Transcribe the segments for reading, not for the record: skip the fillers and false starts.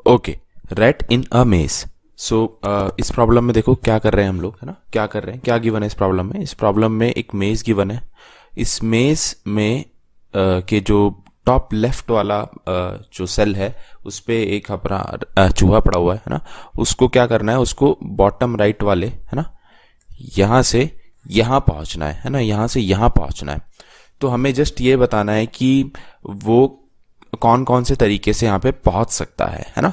Okay, rat इन अ मेज। सो इस problem में देखो क्या कर रहे हैं हम लोग, है ना, क्या कर रहे हैं, क्या गिवन है इस प्रॉब्लम में। इस प्रॉब्लम में एक मेज गिवन है। इस मेज में के जो टॉप लेफ्ट वाला जो सेल है उस पे एक अपना चूहा पड़ा हुआ है ना। उसको क्या करना है, उसको बॉटम राइट वाले, है ना, यहां से यहां पहुंचना है ना, यहां से यहां पहुंचना है। तो हमें जस्ट ये बताना है कि वो कौन कौन से तरीके से यहाँ पे पहुंच सकता है ना।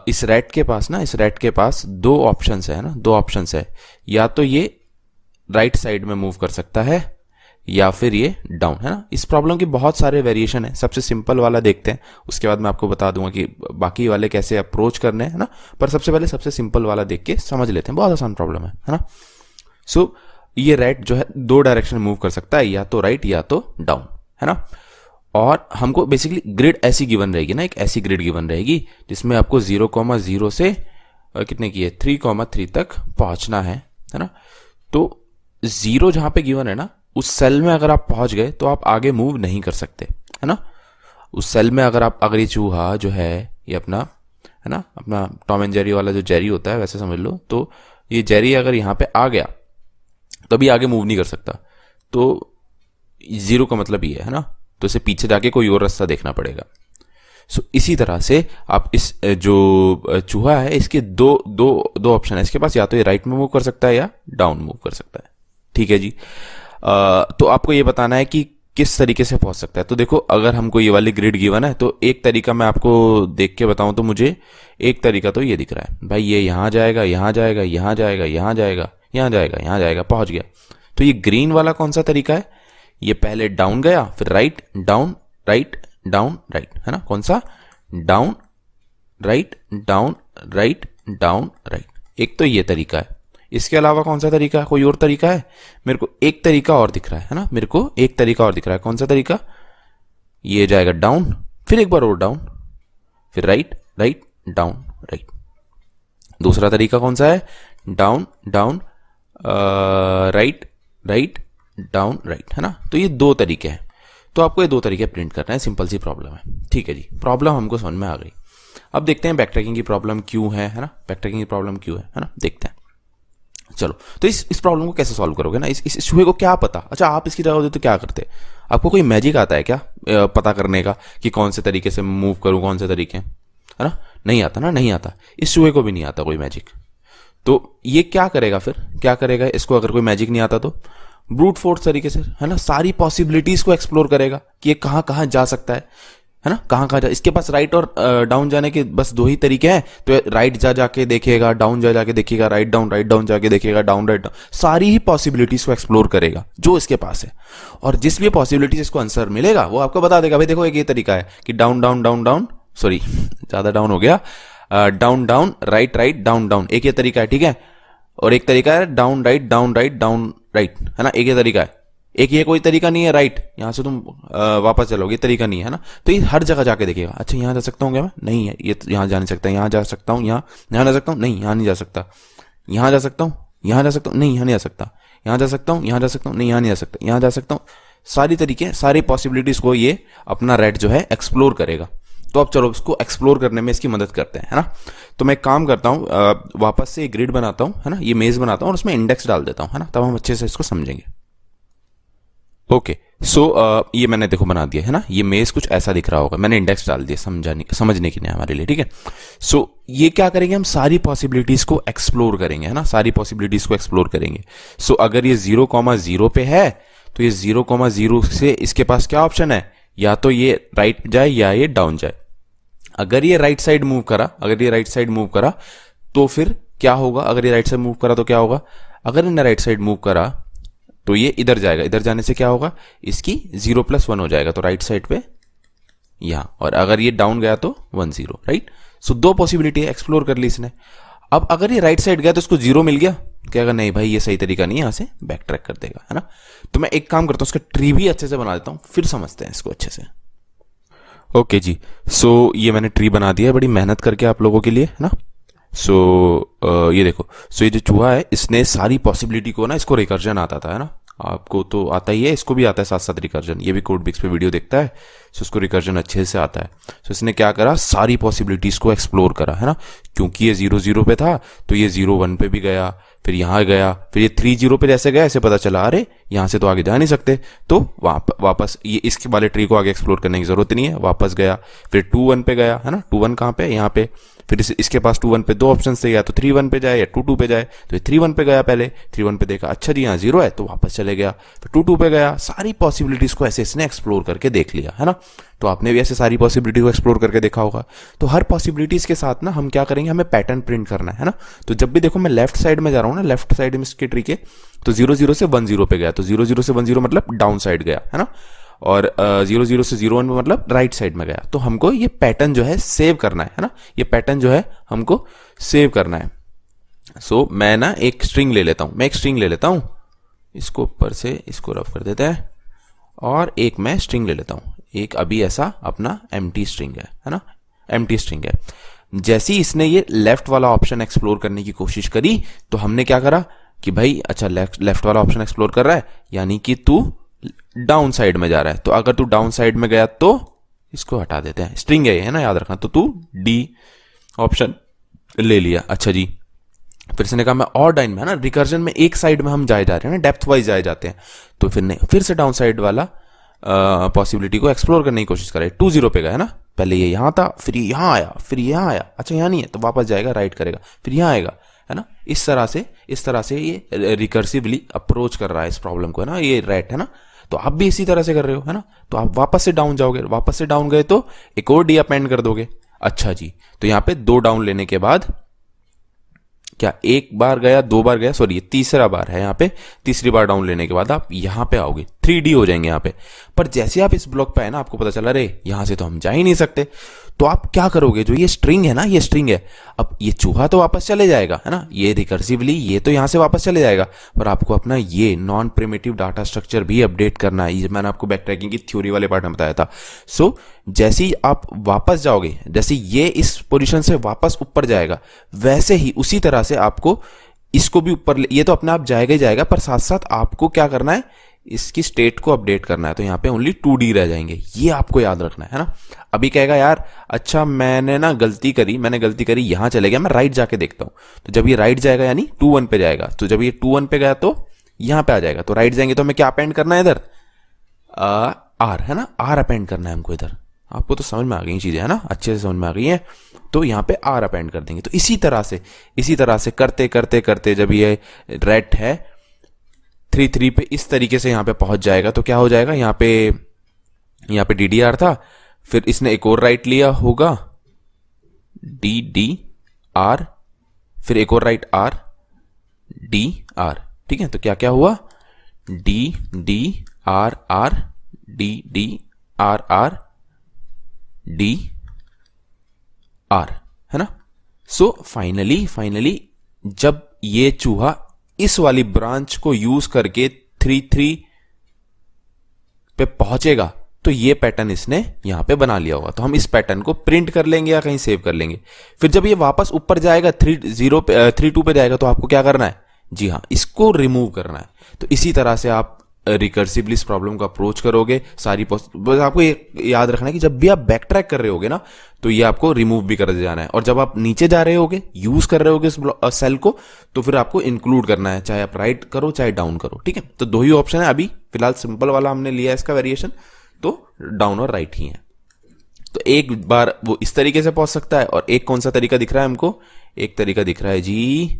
इस रैट के पास ना, इस रैट के पास दो ऑप्शंस है ना, दो ऑप्शंस है। या तो ये राइट साइड में मूव कर सकता है या फिर ये डाउन, है ना। इस प्रॉब्लम की बहुत सारे वेरिएशन है। सबसे सिंपल वाला देखते हैं, उसके बाद मैं आपको बता दूंगा कि बाकी वाले कैसे अप्रोच करने हैं ना। पर सबसे पहले सबसे सिंपल वाला देख के समझ लेते हैं, बहुत आसान प्रॉब्लम है ना। सो ये रैट जो है दो डायरेक्शन में मूव कर सकता है, या तो राइट या तो डाउन, है ना। और हमको बेसिकली ग्रिड ऐसी गिवन रहेगी ना, एक ऐसी ग्रिड गिवन रहेगी जिसमें आपको 0,0 से कितने की है 3,3 तक पहुंचना है ना। तो 0 जहां पे गिवन है ना, उस सेल में अगर आप पहुंच गए तो आप आगे मूव नहीं कर सकते, है ना। उस सेल में अगर ये चूहा जो है ये अपना, है ना, अपना टॉम एंड जेरी वाला जो जेरी होता है वैसे समझ लो, तो ये जेरी अगर यहां पे आ गया तभी आगे मूव नहीं कर सकता। तो 0 का मतलब ये है ना, तो इसे पीछे जाके कोई और रास्ता देखना पड़ेगा। सो इसी तरह से आप इस जो चूहा है इसके दो दो दो ऑप्शन है इसके पास, या तो ये राइट में मूव कर सकता है या डाउन मूव कर सकता है। ठीक है जी। तो आपको ये बताना है कि किस तरीके से पहुंच सकता है। तो देखो, अगर हमको ये वाली ग्रिड गिवन है तो एक तरीका मैं आपको देख के बताऊं तो मुझे एक तरीका तो ये दिख रहा है भाई, ये यहां जाएगा, यहां जाएगा, यहां जाएगा, यहां जाएगा, यहां जाएगा, यहां जाएगा, पहुंच गया। तो ये ग्रीन वाला कौन सा तरीका है, ये पहले डाउन गया फिर write down write down right, है ना। कौन सा, down write down write down right. एक तो ये तरीका है। इसके अलावा कौन सा तरीका है, कोई और तरीका है? मेरे को एक तरीका और दिख रहा है ना, मेरे को एक तरीका और दिख रहा है। कौन सा तरीका, ये जाएगा डाउन फिर एक बार और डाउन फिर राइट राइट डाउन राइट। दूसरा तरीका कौन सा है, down down right write down right, है ना। तो ये दो तरीके हैं। तो आपको ये दो तरीके प्रिंट करना है, सिंपल सी प्रॉब्लम है। ठीक है जी, प्रॉब्लम हमको समझ में आ गई। अब देखते हैं बैकट्रैकिंग की प्रॉब्लम क्यों है ना, बैकट्रैकिंग की प्रॉब्लम क्यों है ना, देखते हैं। चलो, तो इस प्रॉब्लम को कैसे सॉल्व करोगे ना, इस चूहे को क्या पता। अच्छा, आप इसकी जगह होते तो क्या करते, आपको कोई मैजिक आता है क्या पता करने का कि कौन से तरीके से मूव करूं, कौन से तरीके, है ना। नहीं आता ना, नहीं आता। इस चूहे को भी नहीं आता कोई मैजिक। तो ये क्या करेगा फिर, क्या करेगा इसको, अगर कोई मैजिक नहीं आता तो ब्रूट फोर्स तरीके से, है ना, सारी पॉसिबिलिटीज को एक्सप्लोर करेगा कि ये कहां कहां जा सकता है ना, कहां कहां जा। इसके पास राइट और डाउन जाने के बस दो ही तरीके हैं, तो राइट जा जाके देखेगा, डाउन जा जाके देखेगा, राइट डाउन जाके देखेगा, डाउन राइट डाउन, सारी ही पॉसिबिलिटीज को एक्सप्लोर करेगा जो इसके पास है। और जिस भी पॉसिबिलिटीज इसको आंसर मिलेगा वो आपको बता देगा, भाई देखो एक ये तरीका है कि down down down down, sorry ज्यादा डाउन हो गया, down down right write down down, एक ये तरीका है, ठीक है। और एक तरीका है डाउन राइट डाउन राइट, है ना, एक ये तरीका है। एक ये कोई तरीका नहीं है राइट, यहां से तुम वापस चलोगे, तरीका नहीं है ना। तो ये हर जगह जाके देखेगा, अच्छा यहां जा सकता हूँ क्या मैं, नहीं है ये, यहां जा नहीं सकता, यहां जा सकता हूँ, यहां जा सकता हूँ, नहीं यहां नहीं जा सकता, यहां जा सकता हूँ, यहां जा सकता हूँ, नहीं यहां नहीं जा सकता, यहां जा सकता हूँ, यहां जा सकता हूँ, नहीं यहां नहीं जा सकता, यहां जा सकता हूँ। सारी तरीके, सारी पॉसिबिलिटीज को ये अपना रैट जो है एक्सप्लोर करेगा। तो अब चलो इसको एक्सप्लोर करने में इसकी मदद करते हैं, है ना। तो मैं एक काम करता हूं, वापस से ग्रिड बनाता हूं, है ना, ये मेज बनाता हूं और उसमें इंडेक्स डाल देता हूं, है ना, तब हम अच्छे से इसको समझेंगे। ओके, सो ये मैंने देखो बना दिया, है ना। ये मेज कुछ ऐसा दिख रहा होगा, मैंने इंडेक्स डाल दिया समझने के लिए हमारे लिए, ठीक है। सो ये क्या करेंगे, हम सारी पॉसिबिलिटीज को एक्सप्लोर करेंगे, है ना, सारी पॉसिबिलिटीज को एक्सप्लोर करेंगे। सो अगर ये 0,0 पे है तो ये 0,0 से इसके पास क्या ऑप्शन है, या तो ये राइट जाए या ये डाउन जाए। अगर ये राइट साइड मूव करा, अगर ये राइट साइड मूव करा तो फिर क्या होगा, अगर ये राइट साइड मूव करा तो क्या होगा, अगर इन्हें राइट साइड मूव करा तो ये इधर जाएगा, इधर जाने से क्या होगा, इसकी 0+1 हो जाएगा, तो राइट साइड पे यहां। और अगर ये डाउन गया तो 1 0, राइट। सो दो पॉसिबिलिटी एक्सप्लोर कर ली इसने। अब अगर ये राइट साइड गया तो इसको 0 मिल गया, कहेगा नहीं भाई ये सही तरीका नहीं है, यहां से बैक ट्रैक कर देगा, है ना। तो मैं एक काम करता हूं, उसका ट्री भी अच्छे से बना देता हूं, फिर समझते हैं इसको अच्छे से। ओके जी, सो ये मैंने ट्री बना दिया है बड़ी मेहनत करके आप लोगों के लिए, है ना। सो ये देखो, सो ये जो चूहा है इसने सारी पॉसिबिलिटी को ना, इसको रिकर्जन आता था, है ना, आपको तो आता ही है, इसको भी आता है साथ साथ रिकर्जन, ये भी कोड बिक्स पे वीडियो देखता है, सो उसको रिकर्जन अच्छे से आता है। सो इसने क्या करा, सारी पॉसिबिलिटीज़ को एक्सप्लोर करा, है ना। क्योंकि ये 0 0 पे था तो ये 0 1 पे भी गया, फिर यहाँ गया, फिर ये 3 0 पे जैसे गया ऐसे पता चला अरे यहाँ से तो आगे जा नहीं सकते, तो वापस ये इसके वाले ट्री को आगे एक्सप्लोर करने की जरूरत नहीं है, वापस गया, फिर 2 1 पे गया, है ना। 2 1 कहाँ पे, यहाँ पे, फिर इसके पास 2 1 पे दो ऑप्शन थे, या तो 3 1 पे जाए या 2 2 पे जाए, तो ये 3 1 पे गया, पहले 3 1 पे देखा अच्छा जी यहाँ 0 है तो वापस चले गया, फिर 2 2 पे गया। सारी पॉसिबिलिटीज को ऐसे इसने एक्सप्लोर करके देख लिया, है ना। तो आपने भी ऐसे सारी पॉसिबिलिटी को एक्सप्लोर करके देखा होगा। तो हर पॉसिबिलिटीज के साथ ना हम क्या करेंगे, हमें पैटर्न प्रिंट करना है ना। तो जब भी देखो मैं लेफ्ट साइड में जा रहा हूँ ना, लेफ्ट साइड में इसके ट्री के, तो 0 0 से 1 0 पे गया, तो 0 0 से 1 0 मतलब डाउन साइड गया, है ना। और 0 0 से 0 1 में मतलब राइट साइड में गया। तो हमको ये पैटर्न जो है सेव करना है ना, ये पैटर्न जो है हमको सेव करना है। सो मैं ना एक स्ट्रिंग ले लेता हूं, मैं एक स्ट्रिंग ले लेता हूं, इसको ऊपर से इसको रफ कर देते हैं, और एक मैं स्ट्रिंग ले लेता हूं, एक अभी ऐसा अपना एम्प्टी स्ट्रिंग है ना, एम्प्टी स्ट्रिंग है। जैसे ही इसने ये लेफ्ट वाला ऑप्शन एक्सप्लोर करने की कोशिश करी, तो हमने क्या करा कि भाई अच्छा लेफ्ट वाला ऑप्शन एक्सप्लोर कर रहा है, यानी कि तू डाउन साइड में जा रहा है। तो अगर तू डाउन साइड में गया तो इसको हटा देते हैं, स्ट्रिंग है ना, याद रखना। तो तू डी ऑप्शन ले लिया, अच्छा जी। फिर इसने कहा मैं और डाइन में, है ना, रिकर्जन में एक साइड में हम जाए जा रहे हैं ना, डेप्थ वाइज जाए जाते हैं। तो फिर से डाउन साइड वाला पॉसिबिलिटी को एक्सप्लोर करने की कोशिश करे। 2 0 पे गया, है ना, पहले ये यहां था, फिर ये यहां आया, फिर यहां आया, अच्छा यहां नहीं है तो वापस जाएगा, राइट करेगा, फिर यहां आएगा, है ना। इस तरह से ये रिकर्सिवली अप्रोच कर रहा है इस प्रॉब्लम को, है ना, ये रैट, है ना। तो आप भी इसी तरह से कर रहे हो, है ना। तो आप वापस से डाउन जाओगे, वापस से डाउन गए तो एक और डी अपेंड कर दोगे, अच्छा जी। तो यहां पे 2 डाउन लेने के बाद क्या, एक बार गया, 2 बार गया, सॉरी ये तीसरा बार है यहाँ पे, तीसरी बार डाउन लेने के बाद आप यहाँ पे आओगे, 3D हो जाएंगे यहाँ पे। पर जैसे आप इस ब्लॉक पे आए ना, आपको पता चला रे यहाँ से तो हम जा ही नहीं सकते। तो आप क्या करोगे, जो ये स्ट्रिंग है ना, ये स्ट्रिंग है, अब ये चूहा तो वापस चले जाएगा, है ना, ये रिकर्सिवली ये तो यहाँ से वापस चले जाएगा, पर आपको अपना ये नॉन प्रिमिटिव डाटा स्ट्रक्चर भी अपडेट करना है। ये मैंने आपको बैक ट्रैकिंग की थ्योरी वाले पार्ट में बताया था। सो जैसे ही आप वापस जाओगे, जैसे ये इस पोजीशन से वापस ऊपर जाएगा, वैसे ही उसी तरह से आपको इसको भी ऊपर, ये तो अपने आप जाएगा ही जाएगा, पर साथ साथ आपको क्या करना है, इसकी स्टेट को अपडेट करना है। तो यहाँ पे ओनली 2D रह जाएंगे, ये आपको याद रखना है ना। अभी कहेगा यार अच्छा मैंने गलती करी, यहां चले गया, मैं राइट जाके देखता हूं। तो जब ये राइट जाएगा यानी 2 1 पे जाएगा, तो जब ये 2 1 पे गया तो यहां पे आ जाएगा, तो राइट जाएंगे तो हमें क्या अपेंड करना है इधर, आर, है ना, आर अपेंड करना है हमको इधर। आपको तो समझ में आ गई चीजें, है ना, अच्छे से समझ में आ गई है। तो यहाँ पे आर अपेंड कर देंगे। तो इसी तरह से करते करते करते जब ये रेट है 3 3 पे इस तरीके से यहाँ पे पहुंच जाएगा, तो क्या हो जाएगा, यहाँ पे DDR था, फिर इसने एक और राइट लिया होगा, DDR, फिर एक और राइट R DR, ठीक है। तो क्या क्या हुआ, DDR R DDR R DR, है ना। सो फाइनली जब ये चूहा इस वाली ब्रांच को यूज करके 3 3 पे पहुंचेगा, तो ये पैटर्न इसने यहां पे बना लिया होगा। तो हम इस पैटर्न को प्रिंट कर लेंगे या कहीं सेव कर लेंगे। फिर जब ये वापस ऊपर जाएगा 3 2 पे जाएगा, तो आपको क्या करना है, जी हाँ, इसको रिमूव करना है। तो इसी तरह से आप रिकर्सिवली इस प्रॉब्लम को अप्रोच करोगे। बस आपको ये याद रखना है कि जब भी आप बैक ट्रैक कर रहे होगे ना, तो ये आपको रिमूव भी कर जाना है। और जब आप नीचे जा रहे होगे, यूज कर रहे होगे इस सेल को, तो फिर आपको इंक्लूड करना है, चाहे आप राइट करो चाहे डाउन करो, ठीक है। तो 2 ही ऑप्शन है अभी फिलहाल, सिंपल वाला हमने लिया है इसका वेरिएशन, तो डाउन और राइट ही है। तो एक बार वो इस तरीके से पहुंच सकता है, और एक कौन सा तरीका दिख रहा है हमको, एक तरीका दिख रहा है जी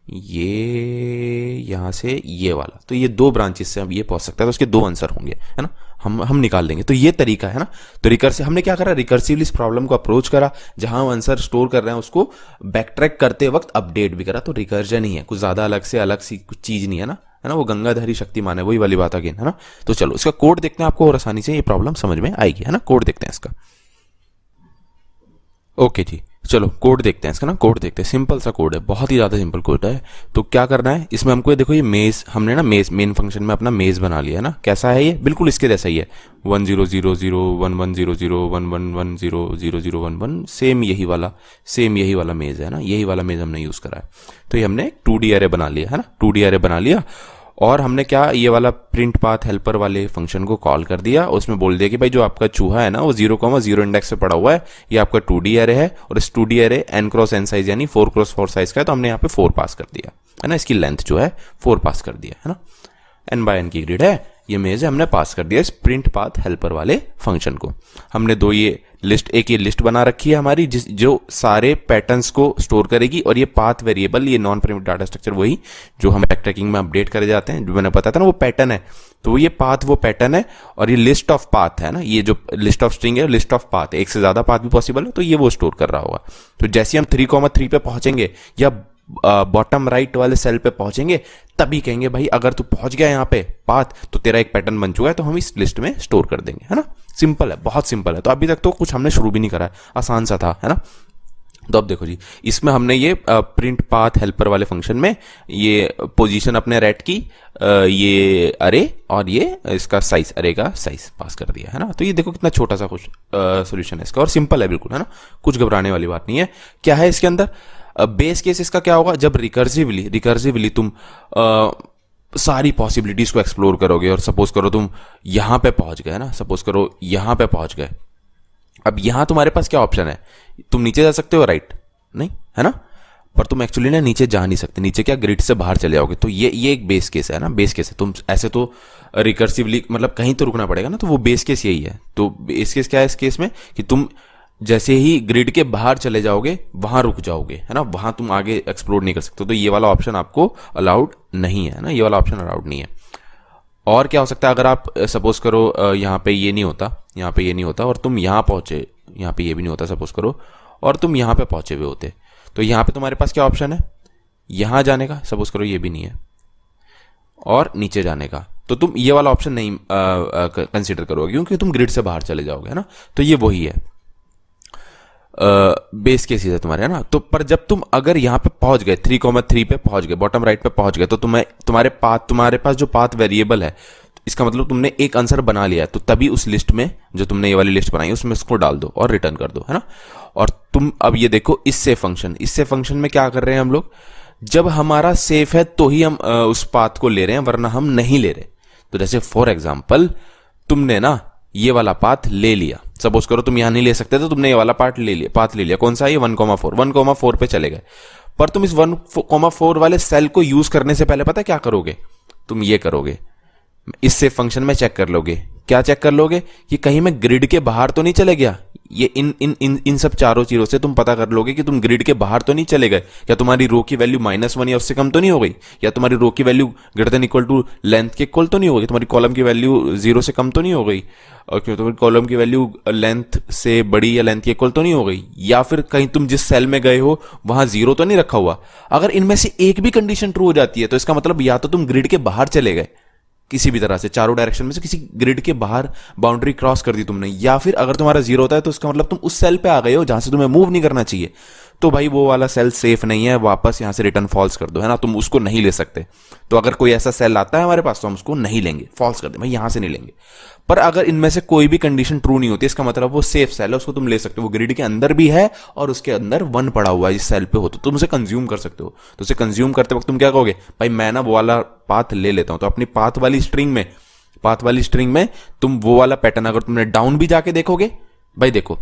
ये यहां से ये वाला। तो ये 2 ब्रांचेस से अब ये पहुंच सकता है, तो उसके 2 आंसर होंगे, है ना, हम निकाल लेंगे। तो ये तरीका है ना। तो रिकर्सिव हमने क्या करा, रिकर्सिवली इस प्रॉब्लम को अप्रोच करा, जहां हम आंसर स्टोर कर रहे हैं उसको बैक ट्रैक करते वक्त अपडेट भी करा। तो रिकर्जन ही है, कुछ ज्यादा अलग सी कुछ चीज नहीं है ना, है ना। वो गंगाधरी शक्तिमान है, वही वाली बात अगेन, है ना। तो चलो इसका कोड देखते हैं, आपको और आसानी से ये प्रॉब्लम समझ में आएगी, है ना। कोड देखते हैं इसका, ओके जी, चलो कोड देखते हैं इसका ना। कोड देखते हैं, सिंपल सा कोड है, बहुत ही ज्यादा सिंपल कोड है। तो क्या करना है इसमें हमको, ये देखो ये मेज, हमने ना मेज मेन फंक्शन में अपना मेज बना लिया है ना। कैसा है ये, बिल्कुल इसके जैसा ही है, 1 0 0 0 1 1 0 0 1 1 1 0 0 0 1 1, सेम यही वाला मेज है ना, यही वाला मेज हमने यूज करा है। तो ये हमने 2D अरे बना लिया है ना, 2D अरे बना लिया। और हमने क्या ये वाला प्रिंट पाथ हेल्पर वाले फंक्शन को कॉल कर दिया, उसमें बोल दिया कि भाई जो आपका चूहा है ना वो 0,0 इंडेक्स पे पड़ा हुआ है, ये आपका 2D एरे है और इस 2D एरे n×n साइज यानी 4×4 साइज का है, तो हमने यहाँ पे 4 पास कर दिया है ना, इसकी लेंथ जो है 4 पास कर दिया है ना, n/n की ग्रिड है, ये मेज है, हमने पास कर दिया इस प्रिंट पाथ हेल्पर वाले फंक्शन को। हमने दो ये लिस्ट, एक ये लिस्ट बना रखी है हमारी जो सारे पैटर्न्स को स्टोर करेगी, और ये पाथ वेरिएबल, ये नॉन प्रिमिटिव डाटा स्ट्रक्चर वही जो हम बैकट्रैकिंग में अपडेट करे जाते हैं, जो मैंने बताया था ना वो पैटर्न है, तो ये पाथ वो पैटर्न है, और ये लिस्ट ऑफ पाथ है ना, ये जो लिस्ट ऑफ स्ट्रिंग है लिस्ट ऑफ पाथ है, एक से ज्यादा पाथ भी पॉसिबल है तो ये वो स्टोर कर रहा होगा। तो जैसे हम 3,3 पे पहुंचेंगे या बॉटम राइट वाले सेल पे पहुंचेंगे तभी कहेंगे भाई अगर तू पहुंच गया यहाँ पे पाथ तो तेरा एक पैटर्न बन चुका है, तो हम इस लिस्ट में स्टोर कर देंगे, है ना। सिंपल है, बहुत सिंपल है। तो अभी तक तो कुछ हमने शुरू भी नहीं करा है, आसान सा था, है ना। तो अब देखो जी, इसमें हमने ये प्रिंट पाथ हेल्पर वाले फंक्शन में ये पोजीशन अपने रेट की, ये अरे और ये इसका साइज, अरे का साइज पास कर दिया, है ना। तो ये देखो कितना छोटा सा कुछ सोल्यूशन है इसका, और सिंपल है बिल्कुल, है ना, कुछ घबराने वाली बात नहीं है। क्या है इसके अंदर बेस केस इसका क्या होगा, जब रिकर्सिवली तुम सारी पॉसिबिलिटीज को एक्सप्लोर करोगे, और सपोज करो तुम यहां पे पहुंच गए, ना, सपोज करो यहां पे पहुंच गए, अब यहां तुम्हारे पास क्या ऑप्शन है, तुम नीचे जा सकते हो, राइट, नहीं, है ना, पर तुम एक्चुअली ना नीचे जा नहीं सकते, नीचे क्या ग्रिड से बाहर चले जाओगे, तो ये एक बेस केस है ना, बेस केस है। तुम ऐसे तो रिकर्सिवली मतलब कहीं तो रुकना पड़ेगा ना, तो वो बेस केस यही है। तो बेस केस क्या है इस केस में कि तुम जैसे ही ग्रिड के बाहर चले जाओगे वहां रुक जाओगे, है ना, वहां तुम आगे एक्सप्लोर नहीं कर सकते, तो ये वाला ऑप्शन आपको अलाउड नहीं है ना, ये वाला ऑप्शन अलाउड नहीं है। और क्या हो सकता है, अगर आप सपोज करो यहाँ पे ये नहीं होता, यहाँ पे ये नहीं होता, और तुम यहाँ पहुंचे, यहाँ पे ये भी नहीं होता सपोज करो, और तुम यहाँ पे पहुंचे हुए होते, तो यहाँ पे तुम्हारे पास क्या ऑप्शन है, यहां जाने का, सपोज करो ये भी नहीं है, और नीचे जाने का, तो तुम ये वाला ऑप्शन नहीं कंसिडर करोगे क्योंकि तुम ग्रिड से बाहर चले जाओगे, है ना। तो ये वही है बेस केस है तुम्हारे, है ना। तो पर जब तुम अगर यहां पे पहुंच गए 3,3 पे पहुंच गए, बॉटम राइट पे पहुंच गए, तो तुम्हारे पास जो पाथ वेरिएबल है, इसका मतलब तुमने एक आंसर बना लिया है, तो तभी उस लिस्ट में जो तुमने ये वाली लिस्ट बनाई उसमें उसको डाल दो और रिटर्न कर दो, है ना। और तुम अब ये देखो इससे फंक्शन में क्या कर रहे हैं हम लोग, जब हमारा सेफ है तो ही हम उस पाथ को ले रहे हैं, वरना हम नहीं ले रहे। तो जैसे फॉर एग्जाम्पल तुमने ना ये वाला पाथ ले लिया, सपोज करो तुम यहां नहीं ले सकते, तो तुमने ये वाला पाथ ले लिया, कौन सा, ये 1,4 पे चले गए, पर तुम इस 1,4 वाले सेल को यूज करने से पहले पता है क्या करोगे, तुम ये करोगे, इससे फंक्शन में चेक कर लोगे, क्या चेक कर लोगे, ये कहीं मैं ग्रिड के बाहर तो नहीं चले गया, ये इन सब चारों चीजों से तुम पता कर लोगे कि तुम ग्रिड के बाहर तो नहीं चले गए, या तुम्हारी रो की वैल्यू -1 या उससे कम तो नहीं हो गई, या तुम्हारी रो की value greater than equal to length के इक्वल तो नहीं हो गई, तुम्हारी कॉलम की वैल्यू 0 से कम तो नहीं हो गई, और क्यों तुम्हारी कॉलम की वैल्यू लेंथ से बड़ी या लेंथ के इक्वल तो नहीं हो गई, या फिर कहीं तुम जिस सेल में गए हो वहां 0 तो नहीं रखा हुआ। अगर इनमें से एक भी कंडीशन ट्रू हो जाती है तो इसका मतलब या तो तुम ग्रिड के बाहर चले गए, किसी भी तरह से चारों डायरेक्शन में से किसी ग्रिड के बाहर बाउंड्री क्रॉस कर दी तुमने, या फिर अगर तुम्हारा 0 होता है तो इसका मतलब तुम उस सेल पे आ गए हो जहां से तुम्हें मूव नहीं करना चाहिए, तो भाई वो वाला सेल सेफ नहीं है, वापस यहां से रिटर्न फॉल्स कर दो, है ना, तुम उसको नहीं ले सकते। तो अगर कोई ऐसा सेल आता है हमारे पास तो हम उसको नहीं लेंगे, फॉल्स कर दे भाई, यहां से नहीं लेंगे। पर अगर इनमें से कोई भी कंडीशन ट्रू नहीं होती, इसका मतलब वो सेफ सेल है, उसको तुम ले सकते हो, वो ग्रिड के अंदर भी है और उसके अंदर 1 पड़ा हुआ है, इस सेल पे हो तो तुम उसे कंज्यूम कर सकते हो। तो उसे कंज्यूम करते वक्त तुम क्या कहोगे, भाई मैं ना वो वाला पाथ ले लेता हूं, तो अपनी पाथ वाली स्ट्रिंग में तुम वो वाला पैटर्न अगर तुमने डाउन भी जाके देखोगे, भाई देखो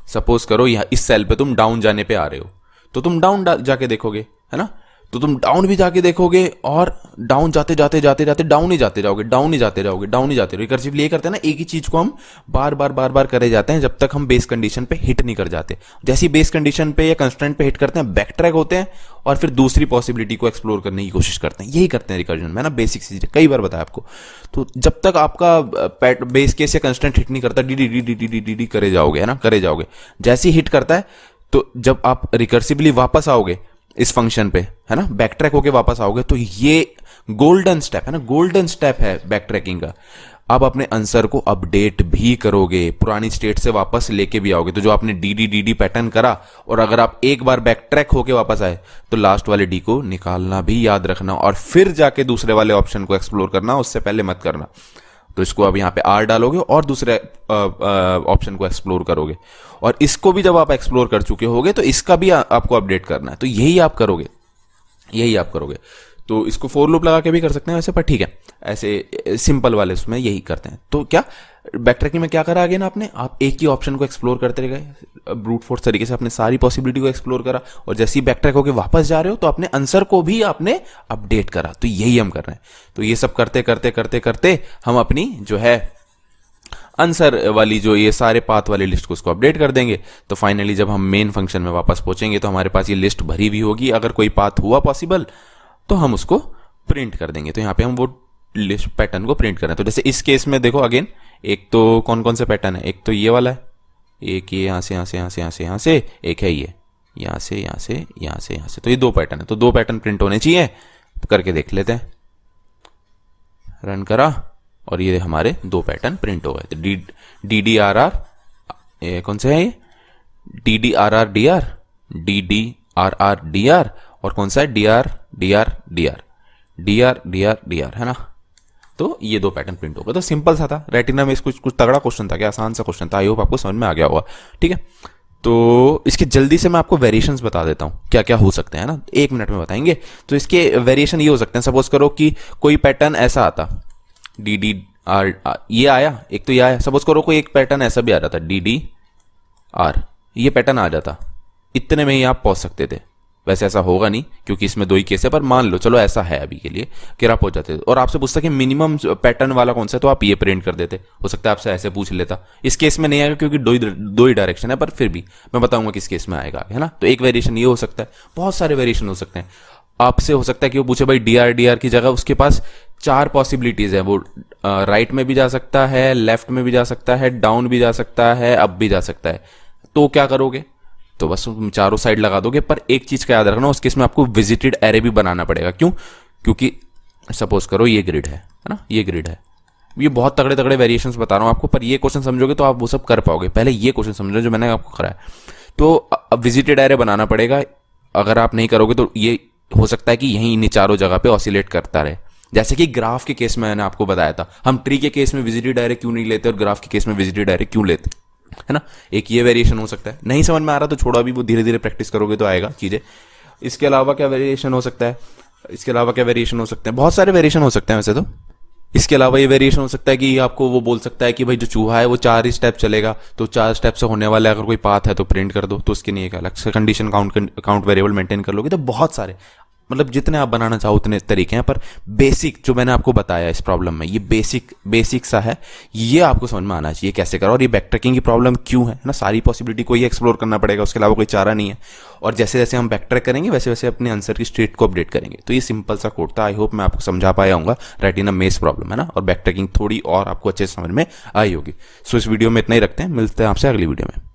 सपोज करो यहां इस सेल पे तुम डाउन जाने पे आ रहे हो, तो तुम डाउन जाके देखोगे, है ना, तो तुम डाउन भी जाके देखोगे, और डाउन जाते डाउन ही जाते जाओगे। रिकर्सिवली ये करते हैं ना, एक ही चीज को हम बार बार करे जाते हैं जब तक हम बेस कंडीशन पे हिट नहीं कर जाते। जैसी बेस कंडीशन पे या कंस्ट्रेंट पे हिट करते हैं, बैक ट्रैक होते हैं और फिर दूसरी पॉसिबिलिटी को एक्सप्लोर करने की कोशिश करते हैं, यही करते हैं रिकर्जन में ना, बेसिक चीज कई बार बताया आपको। तो जब तक आपका बेस केस या कंस्ट्रेंट हिट नहीं करता, डी करे जाओगे, है ना, करे जाओगे। जैसे ही हिट करता है तो जब आप रिकर्सिवली वापस आओगे इस फंक्शन पे, है ना, बैक ट्रैक होके वापस आओगे, तो ये गोल्डन स्टेप है ना, गोल्डन स्टेप है बैक ट्रैकिंग का। अब अपने आंसर को अपडेट भी करोगे, पुरानी स्टेट से वापस लेके भी आओगे। तो जो आपने डी पैटर्न करा, और अगर आप एक बार बैक ट्रैक होके वापस आए तो लास्ट वाले डी को निकालना भी याद रखना, और फिर जाके दूसरे वाले ऑप्शन को एक्सप्लोर करना, उससे पहले मत करना। तो इसको अब यहां पे आर डालोगे और दूसरे ऑप्शन को एक्सप्लोर करोगे, और इसको भी जब आप एक्सप्लोर कर चुके होगे तो इसका भी आपको अपडेट करना है। तो यही आप करोगे। तो इसको फोर लूप लगा के भी कर सकते हैं वैसे, पर ठीक है, ऐसे सिंपल वाले उसमें यही करते हैं। तो क्या बैक ट्रैकिंग में क्या करा आगे ना आपने, आप एक ही ऑप्शन को एक्सप्लोर करते रह गए, ब्रूट फोर्स तरीके से आपने सारी पॉसिबिलिटी को एक्सप्लोर करा, और जैसे ही बैक ट्रैक होकर वापस जा रहे हो तो अपने आंसर को भी आपने अपडेट करा। तो यही हम कर रहे हैं। तो ये सब करते करते करते करते हम अपनी जो है आंसर वाली जो ये सारे पाथ वाली लिस्ट को उसको अपडेट कर देंगे। तो फाइनली जब हम मेन फंक्शन में वापस पहुंचेंगे तो हमारे पास ये लिस्ट भरी हुई होगी। अगर कोई पाथ हुआ पॉसिबल तो हम उसको प्रिंट कर देंगे। तो यहाँ पे हम वो लिस्ट पैटर्न को प्रिंट करें। तो जैसे इस केस में देखो अगेन, एक तो कौन कौन से पैटर्न है, एक तो ये वाला है, एक ये यहाँ से यहाँ से यहाँ से यहाँ से यहाँ से, एक है ये यहाँ से यहाँ से यहाँ से यहाँ से। तो ये दो पैटर्न है, तो दो पैटर्न प्रिंट होने चाहिए। करके देख लेते हैं, रन करा और ये हमारे दो पैटर्न प्रिंट हो गए। तो डी डी आर आर, कौन से है ये, D D R R D R, D D R R D R, और कौन सा है D R D R D R, D R D R D R, है ना। तो ये दो पैटर्न प्रिंट हो गए। तो सिंपल सा था, रेटिना में कुछ तगड़ा क्वेश्चन था क्या, आसान सा क्वेश्चन था। आई होप आपको समझ में आ गया होगा, ठीक है। तो इसके जल्दी से मैं आपको वेरिएशंस बता देता हूँ क्या क्या हो सकते हैं ना, 1 मिनट में बताएंगे। तो इसके वेरिएशन ये हो सकते हैं, सपोज करो कि कोई पैटर्न ऐसा आता, डी डी आर, ये आया, एक तो ये आया। सपोज करो कोई एक पैटर्न ऐसा भी आ जाता, डी डी आर, ये पैटर्न आ जाता, इतने में ही आप पहुंच सकते थे। वैसे ऐसा होगा नहीं क्योंकि इसमें दो ही केस है, पर मान लो चलो ऐसा है अभी के लिए कि आप पहुंच जाते थे। और आपसे पूछता कि मिनिमम पैटर्न वाला कौन सा है, तो आप ये प्रिंट कर देते। हो सकता है आपसे ऐसे पूछ लेता। इस केस में नहीं आएगा क्योंकि दो ही डायरेक्शन है, पर फिर भी मैं बताऊंगा किस केस में आएगा, है ना। तो एक वेरिएशन ये हो सकता है, बहुत सारे वेरिएशन हो सकते हैं। आपसे हो सकता है कि वो पूछे भाई डी आर की जगह उसके पास 4 पॉसिबिलिटीज है, वो राइट में भी जा सकता है, लेफ्ट में भी जा सकता है, डाउन भी जा सकता है, अप भी जा सकता है। तो क्या करोगे, तो बस चारों साइड लगा दोगे। पर एक चीज का याद रखना, उस केस में आपको विजिटेड एरे भी बनाना पड़ेगा। क्यों, क्योंकि सपोज करो ये ग्रिड है ना, ये ग्रिड है। ये बहुत तगड़े तगड़े वेरिएशंस बता रहा हूं आपको, पर ये क्वेश्चन समझोगे तो आप वो सब कर पाओगे। पहले ये क्वेश्चन समझो जो मैंने आपको कराया। तो अब विजिटेड एरे बनाना पड़ेगा। अगर आप नहीं करोगे तो ये हो सकता है कि यहीं इन चारों जगह पे ऑसिलेट करता रहे। जैसे कि ग्राफ के केस में मैंने आपको बताया था, हम ट्री के केस में विजिटेड एरे क्यों नहीं लेते और ग्राफ के केस में विजिटेड एरे क्यों लेते, है ना। एक ये वेरिएशन हो सकता है। नहीं समझ में आ रहा तो छोड़ो, अभी वो धीरे धीरे प्रैक्टिस करोगे तो आएगा चीजें। इसके अलावा क्या वेरिएशन हो सकता है, इसके अलावा क्या वेरिएशन हो सकते हैं, बहुत सारे वेरिएशन हो सकते हैं वैसे तो। इसके अलावा ये वेरिएशन हो सकता है कि आपको वो बोल सकता है कि भाई जो चूहा है वो 4 स्टेप चलेगा, तो 4 स्टेप से होने वाला अगर कोई पाथ है तो प्रिंट कर दो। तो उसके लिए एक अलग से कंडीशन काउंट वेरिएबल मेंटेन कर लोगे। तो बहुत सारे, मतलब जितने आप बनाना चाहो उतने तरीके हैं, पर बेसिक जो मैंने आपको बताया इस प्रॉब्लम में, ये बेसिक सा है, ये आपको समझ में आना चाहिए कैसे करो। और ये बैक ट्रैकिंग की प्रॉब्लम क्यों है ना, सारी पॉसिबिलिटी को ही एक्सप्लोर करना पड़ेगा, उसके अलावा कोई चारा नहीं है। और जैसे जैसे हम बैक ट्रैक करेंगे वैसे वैसे अपने आंसर की स्टेट को अपडेट करेंगे। तो ये सिंपल सा कोड था। आई होप मैं आपको समझा पाया हूँ रेटिना मेज प्रॉब्लम, है ना। और बैक ट्रैकिंग थोड़ी और आपको अच्छे से समझ में आई होगी। सो इस वीडियो में इतना ही रखते हैं, मिलते हैं आपसे अगली वीडियो में।